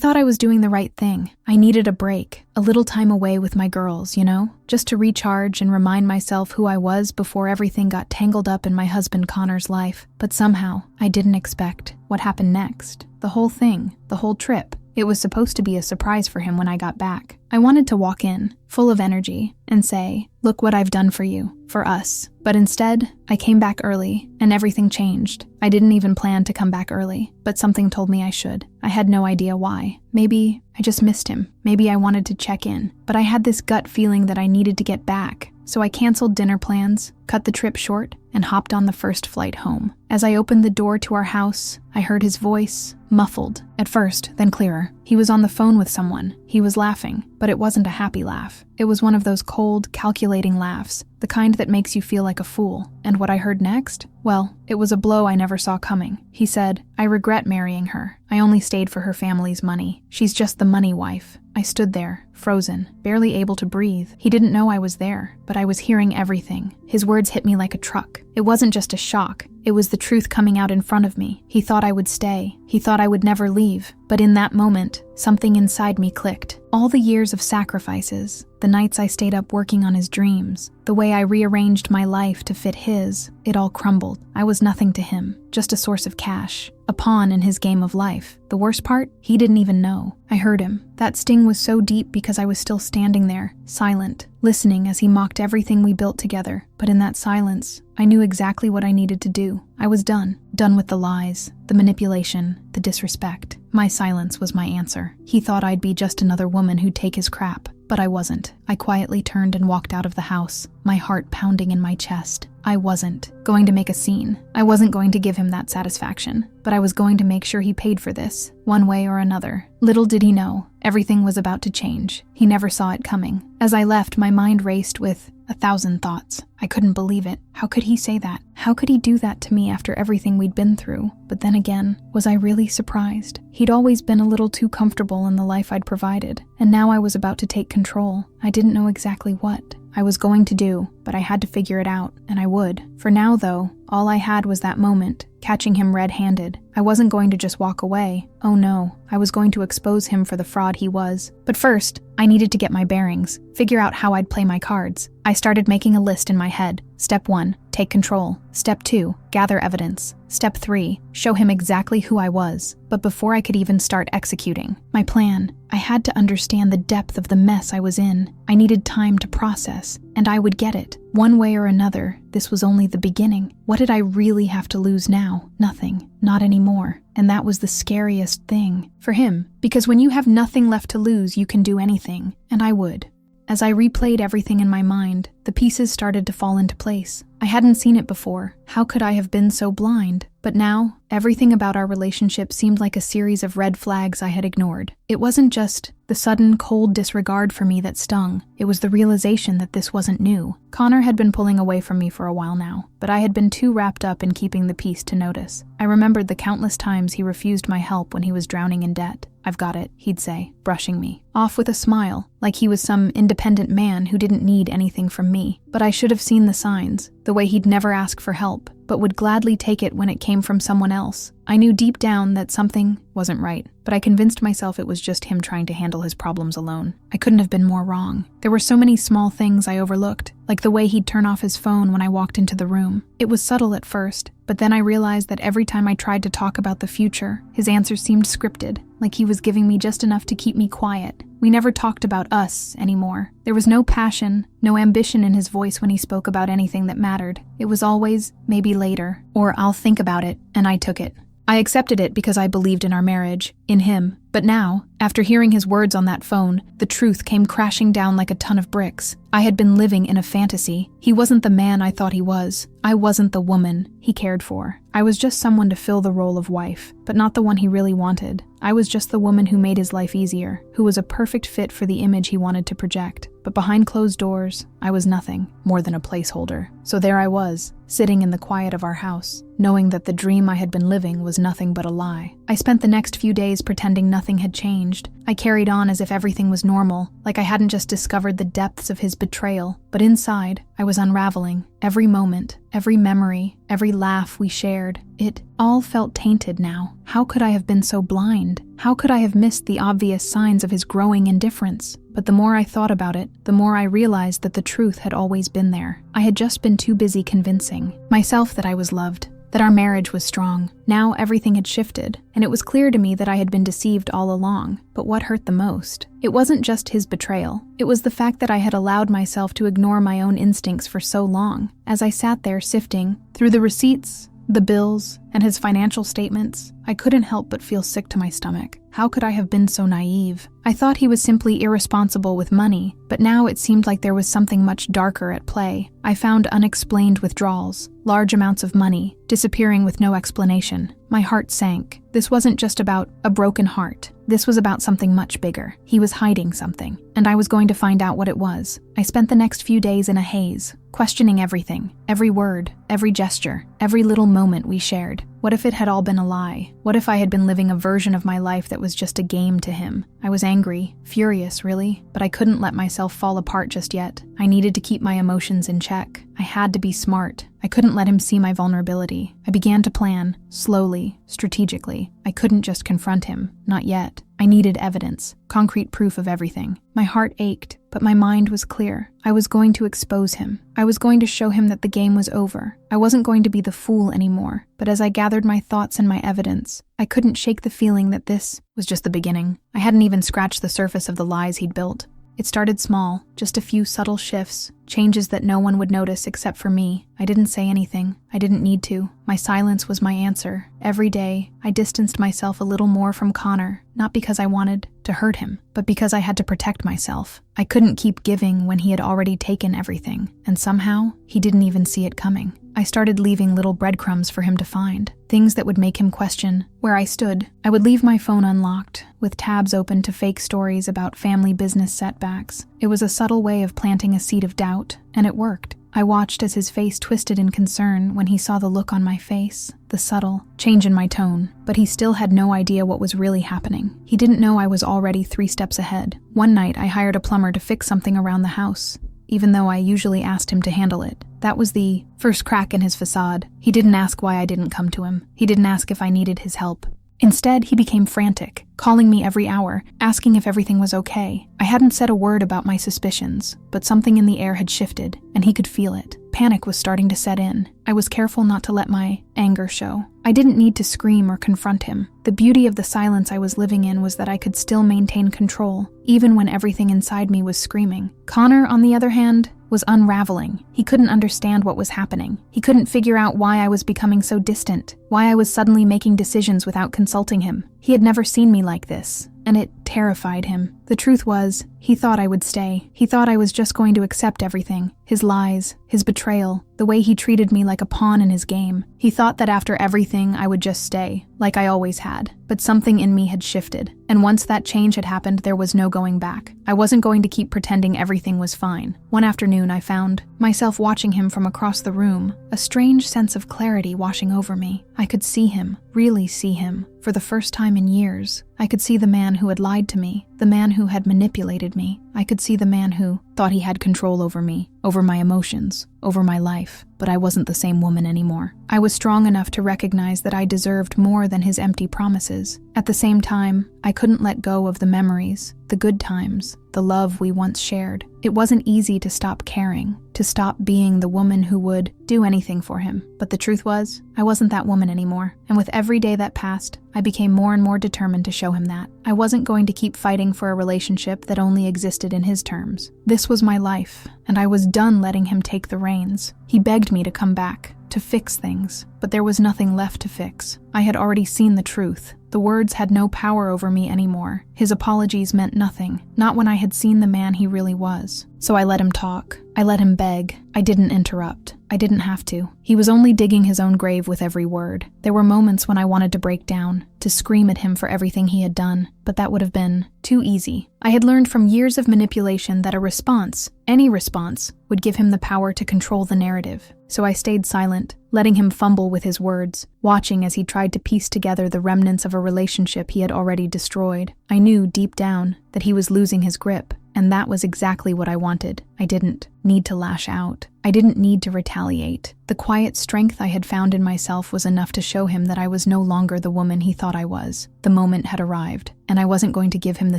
thought I was doing the right thing. I needed a break, a little time away with my girls, just to recharge and remind myself who I was before everything got tangled up in my husband Connor's life. But somehow, I didn't expect what happened next. The whole thing, the whole trip. It was supposed to be a surprise for him when I got back. I wanted to walk in, full of energy, and say, "Look what I've done for you, for us." But instead, I came back early, and everything changed. I didn't even plan to come back early, but something told me I should. I had no idea why. Maybe I just missed him. Maybe I wanted to check in. But I had this gut feeling that I needed to get back. So I canceled dinner plans, cut the trip short, and hopped on the first flight home. As I opened the door to our house, I heard his voice, muffled at first, then clearer. He was on the phone with someone. He was laughing, but it wasn't a happy laugh. It was one of those cold, calculating laughs, the kind that makes you feel like a fool. And what I heard next? Well, it was a blow I never saw coming. He said, "I regret marrying her. I only stayed for her family's money. She's just the money wife." I stood there, frozen, barely able to breathe. He didn't know I was there, but I was hearing everything. His words hit me like a truck. It wasn't just a shock. It was the truth coming out in front of me. He thought I would stay. He thought I would never leave. But in that moment, something inside me clicked. All the years of sacrifices, the nights I stayed up working on his dreams, the way I rearranged my life to fit his, it all crumbled. I was nothing to him, just a source of cash, a pawn in his game of life. The worst part? He didn't even know. I heard him. That sting was so deep because I was still standing there, silent, listening as he mocked everything we built together. But in that silence, I knew exactly what I needed to do. I was done. Done with the lies, the manipulation, the disrespect. My silence was my answer. He thought I'd be just another woman who'd take his crap, but I wasn't. I quietly turned and walked out of the house, my heart pounding in my chest. I wasn't going to make a scene. I wasn't going to give him that satisfaction, but I was going to make sure he paid for this, one way or another. Little did he know, everything was about to change. He never saw it coming. As I left, my mind raced with 1,000 thoughts. I couldn't believe it. How could he say that? How could he do that to me after everything we'd been through? But then again, was I really surprised? He'd always been a little too comfortable in the life I'd provided, and now I was about to take control. I didn't know exactly what I was going to do, but I had to figure it out, and I would. For now, though, all I had was that moment, catching him red-handed. I wasn't going to just walk away. Oh no, I was going to expose him for the fraud he was. But first, I needed to get my bearings, figure out how I'd play my cards. I started making a list in my head. Step 1, take control. Step 2, gather evidence. Step 3, show him exactly who I was. But before I could even start executing my plan, I had to understand the depth of the mess I was in. I needed time to process, and I would get it. One way or another, this was only the beginning. What did I really have to lose now? Nothing. Not anymore. And that was the scariest thing for him, because when you have nothing left to lose, you can do anything, and I would. As I replayed everything in my mind, the pieces started to fall into place. I hadn't seen it before. How could I have been so blind? But now, everything about our relationship seemed like a series of red flags I had ignored. It wasn't just the sudden, cold disregard for me that stung. It was the realization that this wasn't new. Connor had been pulling away from me for a while now, but I had been too wrapped up in keeping the peace to notice. I remembered the countless times he refused my help when he was drowning in debt. "I've got it," he'd say, brushing me off with a smile, like he was some independent man who didn't need anything from me. But I should have seen the signs, the way he'd never ask for help, but would gladly take it when it came from someone else. I knew deep down that something wasn't right, but I convinced myself it was just him trying to handle his problems alone. I couldn't have been more wrong. There were so many small things I overlooked, like the way he'd turn off his phone when I walked into the room. It was subtle at first, but then I realized that every time I tried to talk about the future, his answers seemed scripted, like he was giving me just enough to keep me quiet. We never talked about us anymore. There was no passion, no ambition in his voice when he spoke about anything that mattered. It was always, maybe later, or I'll think about it, and I took it. I accepted it because I believed in our marriage, in him. But now, after hearing his words on that phone, the truth came crashing down like a ton of bricks. I had been living in a fantasy. He wasn't the man I thought he was. I wasn't the woman he cared for. I was just someone to fill the role of wife, but not the one he really wanted. I was just the woman who made his life easier, who was a perfect fit for the image he wanted to project. But behind closed doors, I was nothing more than a placeholder. So there I was, sitting in the quiet of our house, knowing that the dream I had been living was nothing but a lie. I spent the next few days pretending nothing nothing had changed. I carried on as if everything was normal, like I hadn't just discovered the depths of his betrayal. But inside, I was unraveling. Every moment, every memory, every laugh we shared, it all felt tainted now. How could I have been so blind? How could I have missed the obvious signs of his growing indifference? But the more I thought about it, the more I realized that the truth had always been there. I had just been too busy convincing myself that I was loved, that our marriage was strong. Now everything had shifted, and it was clear to me that I had been deceived all along. But what hurt the most? It wasn't just his betrayal. It was the fact that I had allowed myself to ignore my own instincts for so long. As I sat there sifting through the receipts, the bills, and his financial statements, I couldn't help but feel sick to my stomach. How could I have been so naive? I thought he was simply irresponsible with money, but now it seemed like there was something much darker at play. I found unexplained withdrawals, large amounts of money, disappearing with no explanation. My heart sank. This wasn't just about a broken heart. This was about something much bigger. He was hiding something, and I was going to find out what it was. I spent the next few days in a haze, questioning everything, every word, every gesture, every little moment we shared. What if it had all been a lie? What if I had been living a version of my life that was just a game to him? I was angry, furious really, but I couldn't let myself fall apart just yet. I needed to keep my emotions in check. I had to be smart. I couldn't let him see my vulnerability. I began to plan, slowly, strategically. I couldn't just confront him, not yet. I needed evidence, concrete proof of everything. My heart ached, but my mind was clear. I was going to expose him. I was going to show him that the game was over. I wasn't going to be the fool anymore. But as I gathered my thoughts and my evidence, I couldn't shake the feeling that this was just the beginning. I hadn't even scratched the surface of the lies he'd built. It started small, just a few subtle shifts, changes that no one would notice except for me. I didn't say anything. I didn't need to. My silence was my answer. Every day, I distanced myself a little more from Connor, not because I wanted to hurt him, but because I had to protect myself. I couldn't keep giving when he had already taken everything, and somehow, he didn't even see it coming. I started leaving little breadcrumbs for him to find, things that would make him question where I stood. I would leave my phone unlocked, with tabs open to fake stories about family business setbacks. It was a subtle way of planting a seed of doubt, and it worked. I watched as his face twisted in concern when he saw the look on my face, the subtle change in my tone, but he still had no idea what was really happening. He didn't know I was already 3 steps ahead. One night, I hired a plumber to fix something around the house, even though I usually asked him to handle it. That was the first crack in his facade. He didn't ask why I didn't come to him. He didn't ask if I needed his help. Instead, he became frantic, calling me every hour, asking if everything was okay. I hadn't said a word about my suspicions, but something in the air had shifted, and he could feel it. Panic was starting to set in. I was careful not to let my anger show. I didn't need to scream or confront him. The beauty of the silence I was living in was that I could still maintain control, even when everything inside me was screaming. Connor, on the other hand, was unraveling. He couldn't understand what was happening. He couldn't figure out why I was becoming so distant, why I was suddenly making decisions without consulting him. He had never seen me like this, and it terrified him. The truth was, he thought I would stay. He thought I was just going to accept everything. His lies, his betrayal, the way he treated me like a pawn in his game. He thought that after everything, I would just stay, like I always had. But something in me had shifted, and once that change had happened, there was no going back. I wasn't going to keep pretending everything was fine. One afternoon, I found myself watching him from across the room, a strange sense of clarity washing over me. I could see him, really see him, for the first time in years. I could see the man who had lied to me, the man who had manipulated me. I could see the man who thought he had control over me, over my emotions, over my life. But I wasn't the same woman anymore. I was strong enough to recognize that I deserved more than his empty promises. At the same time, I couldn't let go of the memories, the good times, the love we once shared. It wasn't easy to stop caring, to stop being the woman who would do anything for him. But the truth was, I wasn't that woman anymore. And with every day that passed, I became more and more determined to show him that. I wasn't going to keep fighting for a relationship that only existed in his terms. This was my life, and I was done letting him take the reins. He begged me to come back, to fix things, but there was nothing left to fix. I had already seen the truth. The words had no power over me anymore. His apologies meant nothing, not when I had seen the man he really was. So I let him talk. I let him beg. I didn't interrupt. I didn't have to. He was only digging his own grave with every word. There were moments when I wanted to break down, to scream at him for everything he had done, but that would have been too easy. I had learned from years of manipulation that a response, any response, would give him the power to control the narrative. So I stayed silent, letting him fumble with his words, watching as he tried to piece together the remnants of a relationship he had already destroyed. I knew deep down that he was losing his grip, and that was exactly what I wanted. I didn't need to lash out. I didn't need to retaliate. The quiet strength I had found in myself was enough to show him that I was no longer the woman he thought I was. The moment had arrived, and I wasn't going to give him the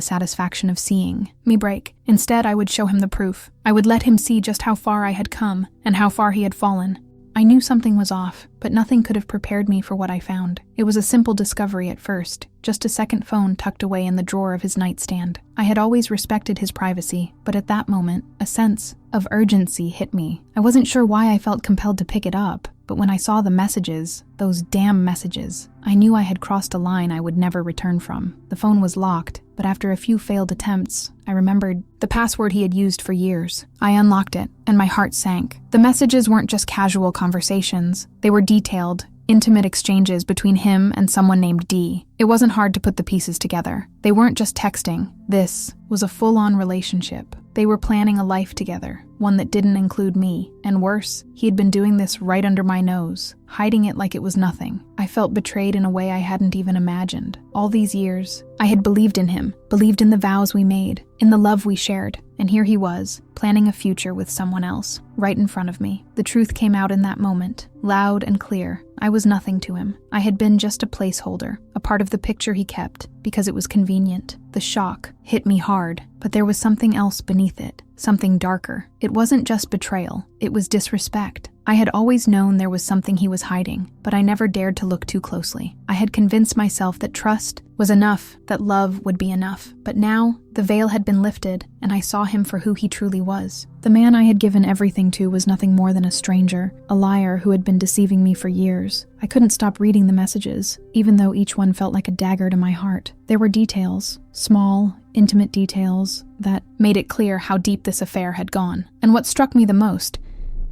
satisfaction of seeing me break. Instead, I would show him the proof. I would let him see just how far I had come and how far he had fallen. I knew something was off, but nothing could have prepared me for what I found. It was a simple discovery at first, just a second phone tucked away in the drawer of his nightstand. I had always respected his privacy, but at that moment, a sense of urgency hit me. I wasn't sure why I felt compelled to pick it up, but when I saw the messages, those damn messages, I knew I had crossed a line I would never return from. The phone was locked, but after a few failed attempts, I remembered the password he had used for years. I unlocked it, and my heart sank. The messages weren't just casual conversations. They were detailed, intimate exchanges between him and someone named Dee. It wasn't hard to put the pieces together. They weren't just texting. This was a full-on relationship. They were planning a life together, one that didn't include me. And worse, he had been doing this right under my nose, hiding it like it was nothing. I felt betrayed in a way I hadn't even imagined. All these years, I had believed in him, believed in the vows we made, in the love we shared. And here he was, planning a future with someone else, right in front of me. The truth came out in that moment, loud and clear. I was nothing to him. I had been just a placeholder, a part of the picture he kept, because it was convenient. The shock hit me hard, but there was something else beneath it, something darker. It wasn't just betrayal, it was disrespect. I had always known there was something he was hiding, but I never dared to look too closely. I had convinced myself that trust was enough, that love would be enough. But now, the veil had been lifted, and I saw him for who he truly was. The man I had given everything to was nothing more than a stranger, a liar who had been deceiving me for years. I couldn't stop reading the messages, even though each one felt like a dagger to my heart. There were details, small, intimate details, that made it clear how deep this affair had gone. And what struck me the most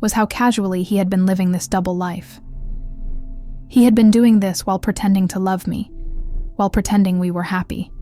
was how casually he had been living this double life. He had been doing this while pretending to love me, while pretending we were happy.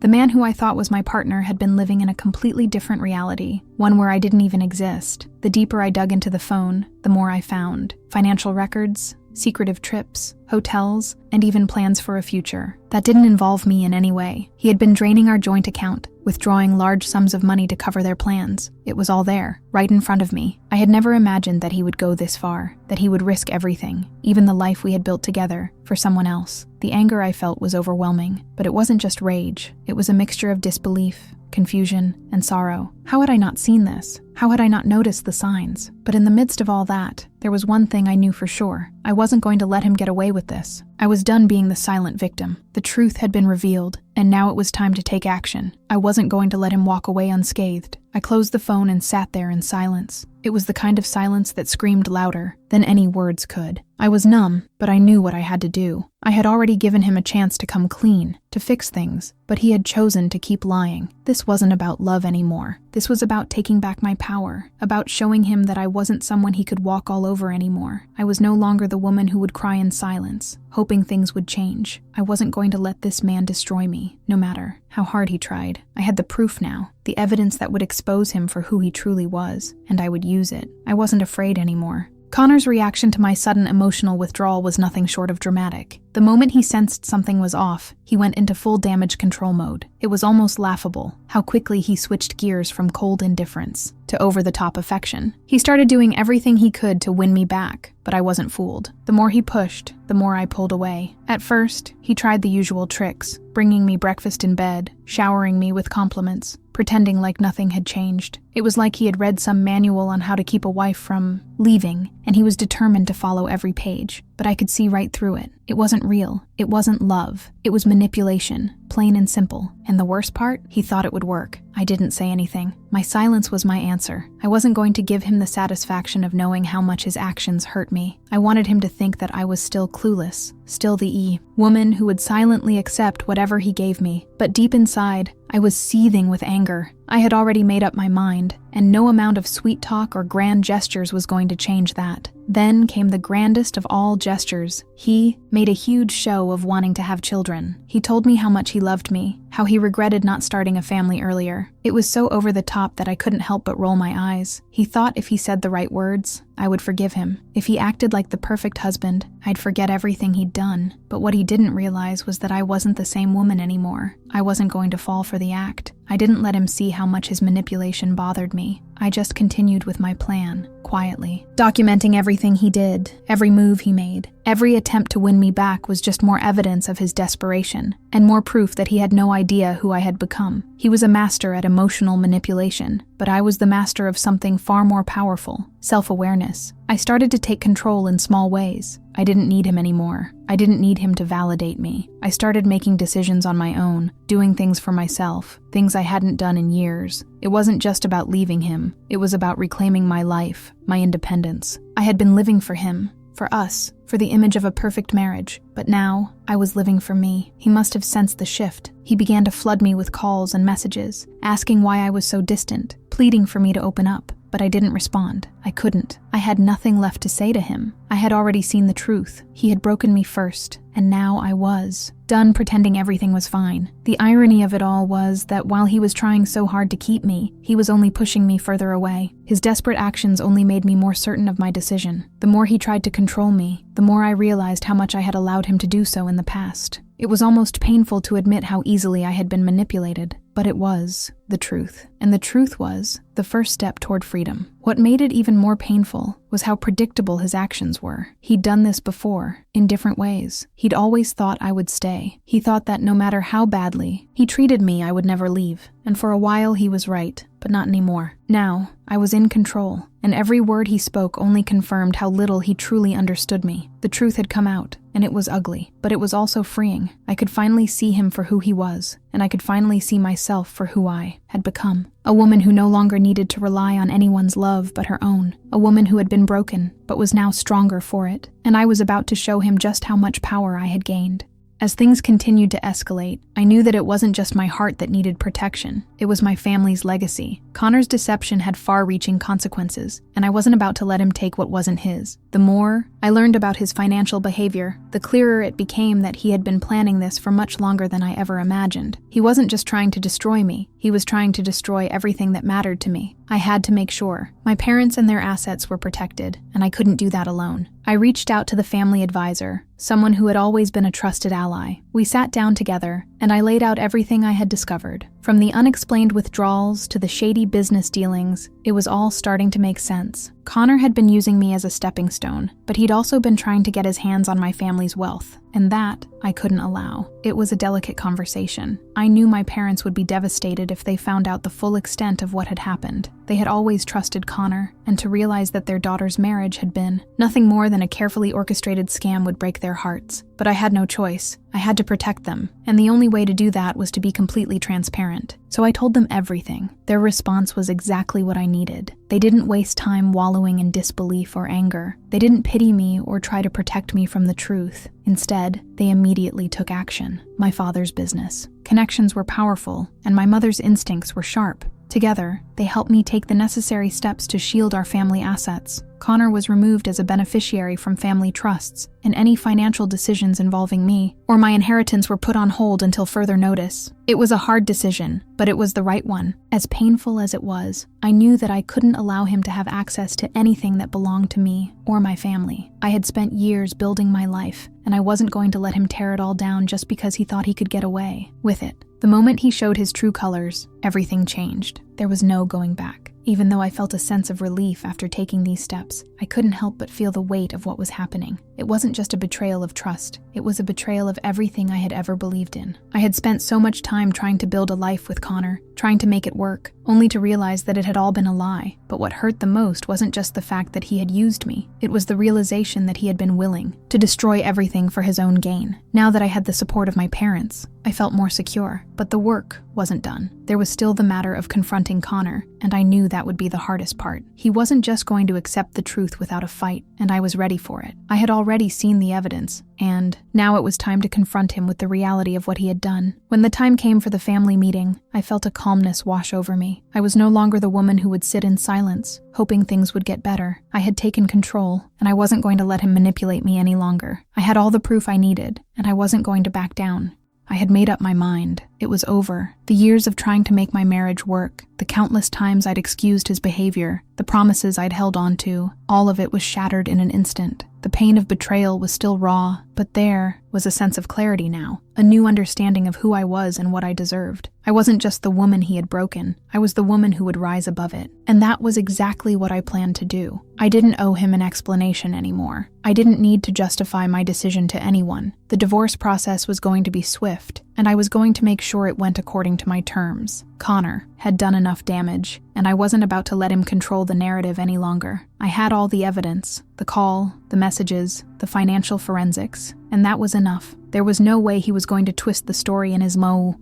The man who I thought was my partner had been living in a completely different reality, one where I didn't even exist. The deeper I dug into the phone, the more I found. Financial records, secretive trips, hotels, and even plans for a future. That didn't involve me in any way. He had been draining our joint account, withdrawing large sums of money to cover their plans. It was all there, right in front of me. I had never imagined that he would go this far, that he would risk everything, even the life we had built together, for someone else. The anger I felt was overwhelming, but it wasn't just rage. It was a mixture of disbelief, confusion, and sorrow. How had I not seen this? How had I not noticed the signs? But in the midst of all that, there was one thing I knew for sure. I wasn't going to let him get away with this. I was done being the silent victim. The truth had been revealed, and now it was time to take action. I wasn't going to let him walk away unscathed. I closed the phone and sat there in silence. It was the kind of silence that screamed louder than any words could. I was numb, but I knew what I had to do. I had already given him a chance to come clean, to fix things, but he had chosen to keep lying. This wasn't about love anymore. This was about taking back my power, about showing him that I wasn't someone he could walk all over anymore. I was no longer the woman who would cry in silence, hoping things would change. I wasn't going to let this man destroy me, no matter how hard he tried. I had the proof now, the evidence that would expose him for who he truly was, and I would use it. I wasn't afraid anymore. Connor's reaction to my sudden emotional withdrawal was nothing short of dramatic. The moment he sensed something was off, he went into full damage control mode. It was almost laughable how quickly he switched gears from cold indifference to over-the-top affection. He started doing everything he could to win me back, but I wasn't fooled. The more he pushed, the more I pulled away. At first, he tried the usual tricks, bringing me breakfast in bed, showering me with compliments, pretending like nothing had changed. It was like he had read some manual on how to keep a wife from leaving, and he was determined to follow every page. But I could see right through it. It wasn't real. It wasn't love. It was manipulation, plain and simple. And the worst part, he thought it would work. I didn't say anything. My silence was my answer. I wasn't going to give him the satisfaction of knowing how much his actions hurt me. I wanted him to think that I was still clueless, still the woman who would silently accept whatever he gave me. But deep inside, I was seething with anger. I had already made up my mind, and no amount of sweet talk or grand gestures was going to change that. Then came the grandest of all gestures. He made a huge show of wanting to have children. He told me how much he loved me, how he regretted not starting a family earlier. It was so over the top that I couldn't help but roll my eyes. He thought if he said the right words, I would forgive him. If he acted like the perfect husband, I'd forget everything he'd done. But what he didn't realize was that I wasn't the same woman anymore. I wasn't going to fall for the act. I didn't let him see how much his manipulation bothered me. I just continued with my plan, quietly, documenting everything he did, every move he made. Every attempt to win me back was just more evidence of his desperation, and more proof that he had no idea who I had become. He was a master at emotional manipulation, but I was the master of something far more powerful, self-awareness. I started to take control in small ways. I didn't need him anymore. I didn't need him to validate me. I started making decisions on my own, doing things for myself, things I hadn't done in years. It wasn't just about leaving him. It was about reclaiming my life, my independence. I had been living for him, for us, for the image of a perfect marriage. But now, I was living for me. He must have sensed the shift. He began to flood me with calls and messages, asking why I was so distant, pleading for me to open up. But I didn't respond. I couldn't. I had nothing left to say to him. I had already seen the truth. He had broken me first, and now I was done pretending everything was fine. The irony of it all was that while he was trying so hard to keep me, he was only pushing me further away. His desperate actions only made me more certain of my decision. The more he tried to control me, the more I realized how much I had allowed him to do so in the past. It was almost painful to admit how easily I had been manipulated, but it was the truth. And the truth was the first step toward freedom. What made it even more painful was how predictable his actions were. He'd done this before, in different ways. He'd always thought I would stay. He thought that no matter how badly he treated me, I would never leave. And for a while he was right, but not anymore. Now, I was in control, and every word he spoke only confirmed how little he truly understood me. The truth had come out, and it was ugly, but it was also freeing. I could finally see him for who he was, and I could finally see myself for who I had become. A woman who no longer needed to rely on anyone's love but her own. A woman who had been broken, but was now stronger for it. And I was about to show him just how much power I had gained. As things continued to escalate, I knew that it wasn't just my heart that needed protection. It was my family's legacy. Connor's deception had far-reaching consequences, and I wasn't about to let him take what wasn't his. The more I learned about his financial behavior, the clearer it became that he had been planning this for much longer than I ever imagined. He wasn't just trying to destroy me, he was trying to destroy everything that mattered to me. I had to make sure. My parents and their assets were protected, and I couldn't do that alone. I reached out to the family advisor, someone who had always been a trusted ally. We sat down together, and I laid out everything I had discovered. From the unexplained withdrawals to the shady business dealings, it was all starting to make sense. Connor had been using me as a stepping stone, but he'd also been trying to get his hands on my family's wealth, and that I couldn't allow. It was a delicate conversation. I knew my parents would be devastated if they found out the full extent of what had happened. They had always trusted Connor, and to realize that their daughter's marriage had been nothing more than a carefully orchestrated scam would break their hearts. But I had no choice. I had to protect them, and the only way to do that was to be completely transparent. So I told them everything. Their response was exactly what I needed. They didn't waste time wallowing in disbelief or anger. They didn't pity me or try to protect me from the truth. Instead, they immediately took action. My father's business. Connections were powerful, and my mother's instincts were sharp. Together, they helped me take the necessary steps to shield our family assets. Connor was removed as a beneficiary from family trusts, and any financial decisions involving me or my inheritance were put on hold until further notice. It was a hard decision, but it was the right one. As painful as it was, I knew that I couldn't allow him to have access to anything that belonged to me or my family. I had spent years building my life, and I wasn't going to let him tear it all down just because he thought he could get away with it. The moment he showed his true colors, everything changed. There was no going back. Even though I felt a sense of relief after taking these steps, I couldn't help but feel the weight of what was happening. It wasn't just a betrayal of trust. It was a betrayal of everything I had ever believed in. I had spent so much time trying to build a life with Connor, trying to make it work, only to realize that it had all been a lie. But what hurt the most wasn't just the fact that he had used me. It was the realization that he had been willing to destroy everything for his own gain. Now that I had the support of my parents, I felt more secure. But the work wasn't done. There was still the matter of confronting Connor, and I knew that would be the hardest part. He wasn't just going to accept the truth without a fight, and I was ready for it. I had already seen the evidence, and now it was time to confront him with the reality of what he had done. When the time came for the family meeting, I felt a calmness wash over me. I was no longer the woman who would sit in silence, hoping things would get better. I had taken control, and I wasn't going to let him manipulate me any longer. I had all the proof I needed, and I wasn't going to back down. I had made up my mind. It was over. The years of trying to make my marriage work, the countless times I'd excused his behavior, the promises I'd held on to, all of it was shattered in an instant. The pain of betrayal was still raw, but there was a sense of clarity now, a new understanding of who I was and what I deserved. I wasn't just the woman he had broken, I was the woman who would rise above it. And that was exactly what I planned to do. I didn't owe him an explanation anymore. I didn't need to justify my decision to anyone. The divorce process was going to be swift, and I was going to make sure it went according to my terms. Connor had done enough damage, and I wasn't about to let him control the narrative any longer. I had all the evidence, the call, the messages, the financial forensics, and that was enough. There was no way he was going to twist the story in his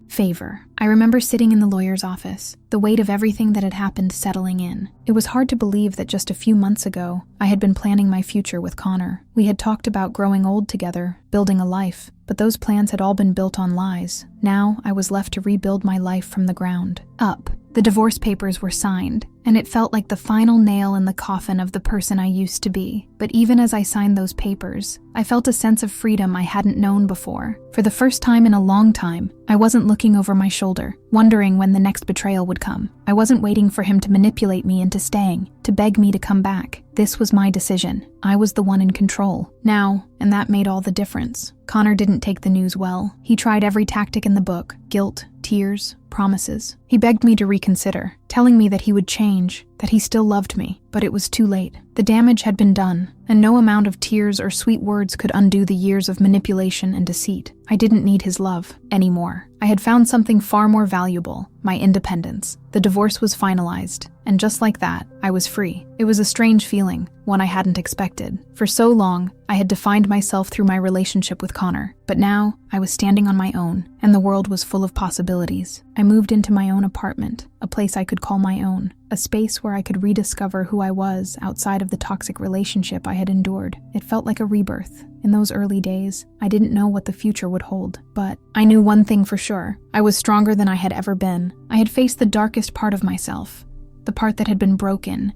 favor. I remember sitting in the lawyer's office, the weight of everything that had happened settling in. It was hard to believe that just a few months ago, I had been planning my future with Connor. We had talked about growing old together, building a life, but those plans had all been built on lies. Now I was left to rebuild my life from the ground up. The divorce papers were signed, and it felt like the final nail in the coffin of the person I used to be. But even as I signed those papers, I felt a sense of freedom I hadn't known before. For the first time in a long time, I wasn't looking over my shoulder, wondering when the next betrayal would come. I wasn't waiting for him to manipulate me into staying, to beg me to come back. This was my decision. I was the one in control. Now, and that made all the difference. Connor didn't take the news well. He tried every tactic in the book: guilt, tears, promises. He begged me to reconsider, telling me that he would change, that he still loved me, but it was too late. The damage had been done, and no amount of tears or sweet words could undo the years of manipulation and deceit. I didn't need his love anymore. I had found something far more valuable: my independence. The divorce was finalized, and just like that, I was free. It was a strange feeling, one I hadn't expected. For so long, I had defined myself through my relationship with Connor, but now I was standing on my own, and the world was full of possibilities. I moved into my own apartment, a place I could call my own, a space where I could rediscover who I was outside of the toxic relationship I had endured. It felt like a rebirth. In those early days, I didn't know what the future would hold, but I knew one thing for sure. I was stronger than I had ever been. I had faced the darkest part of myself, the part that had been broken,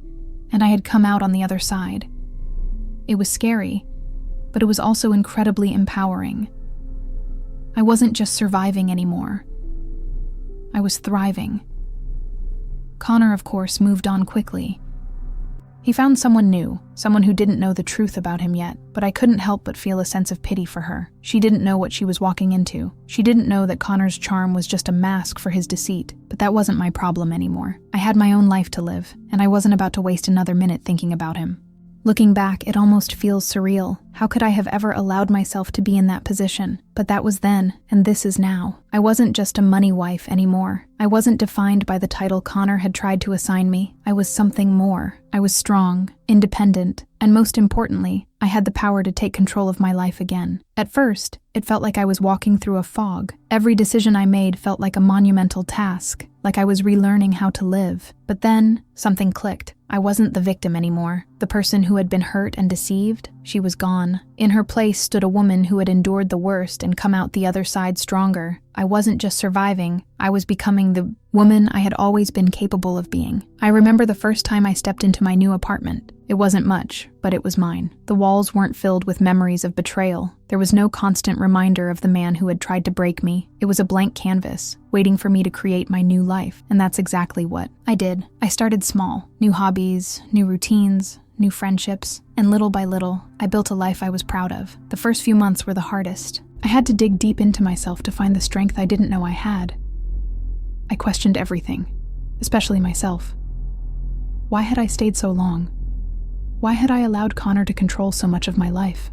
and I had come out on the other side. It was scary, but it was also incredibly empowering. I wasn't just surviving anymore. I was thriving. Connor, of course, moved on quickly. He found someone new, someone who didn't know the truth about him yet, but I couldn't help but feel a sense of pity for her. She didn't know what she was walking into. She didn't know that Connor's charm was just a mask for his deceit, but that wasn't my problem anymore. I had my own life to live, and I wasn't about to waste another minute thinking about him. Looking back, it almost feels surreal. How could I have ever allowed myself to be in that position? But that was then, and this is now. I wasn't just a money wife anymore. I wasn't defined by the title Connor had tried to assign me. I was something more. I was strong, independent, and most importantly, I had the power to take control of my life again. At first, it felt like I was walking through a fog. Every decision I made felt like a monumental task, like I was relearning how to live. But then, something clicked. I wasn't the victim anymore. The person who had been hurt and deceived, she was gone. In her place stood a woman who had endured the worst and come out the other side stronger. I wasn't just surviving, I was becoming the woman I had always been capable of being. I remember the first time I stepped into my new apartment. It wasn't much, but it was mine. The walls weren't filled with memories of betrayal. There was no constant reminder of the man who had tried to break me. It was a blank canvas, waiting for me to create my new life, and that's exactly what I did. I started small. New hobbies, new routines, new friendships, and little by little, I built a life I was proud of. The first few months were the hardest. I had to dig deep into myself to find the strength I didn't know I had. I questioned everything, especially myself. Why had I stayed so long? Why had I allowed Connor to control so much of my life?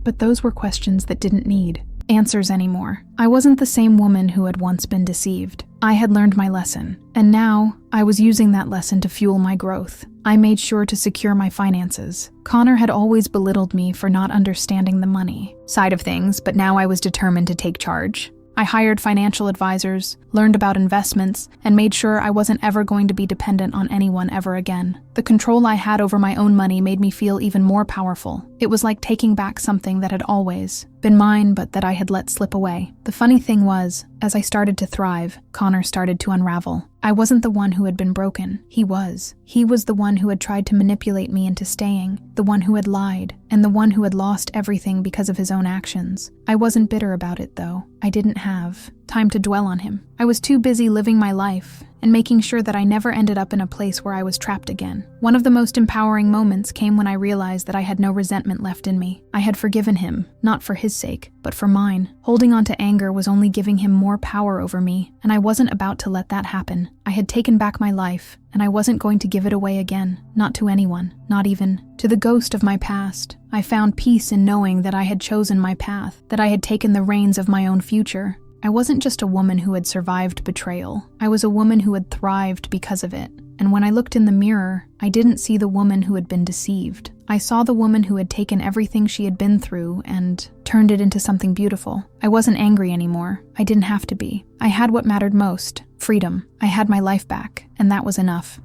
But those were questions that didn't need answers anymore. I wasn't the same woman who had once been deceived. I had learned my lesson, and now I was using that lesson to fuel my growth. I made sure to secure my finances. Connor had always belittled me for not understanding the money side of things, but now I was determined to take charge. I hired financial advisors, learned about investments, and made sure I wasn't ever going to be dependent on anyone ever again. The control I had over my own money made me feel even more powerful. It was like taking back something that had always been mine but that I had let slip away. The funny thing was, as I started to thrive, Connor started to unravel. I wasn't the one who had been broken. He was. He was the one who had tried to manipulate me into staying, the one who had lied, and the one who had lost everything because of his own actions. I wasn't bitter about it, though. I didn't have time to dwell on him. I was too busy living my life and making sure that I never ended up in a place where I was trapped again. One of the most empowering moments came when I realized that I had no resentment left in me. I had forgiven him, not for his sake, but for mine. Holding on to anger was only giving him more power over me, and I wasn't about to let that happen. I had taken back my life, and I wasn't going to give it away again. Not to anyone, not even to the ghost of my past. I found peace in knowing that I had chosen my path, that I had taken the reins of my own future. I wasn't just a woman who had survived betrayal. I was a woman who had thrived because of it. And when I looked in the mirror, I didn't see the woman who had been deceived. I saw the woman who had taken everything she had been through and turned it into something beautiful. I wasn't angry anymore. I didn't have to be. I had what mattered most: freedom. I had my life back, and that was enough.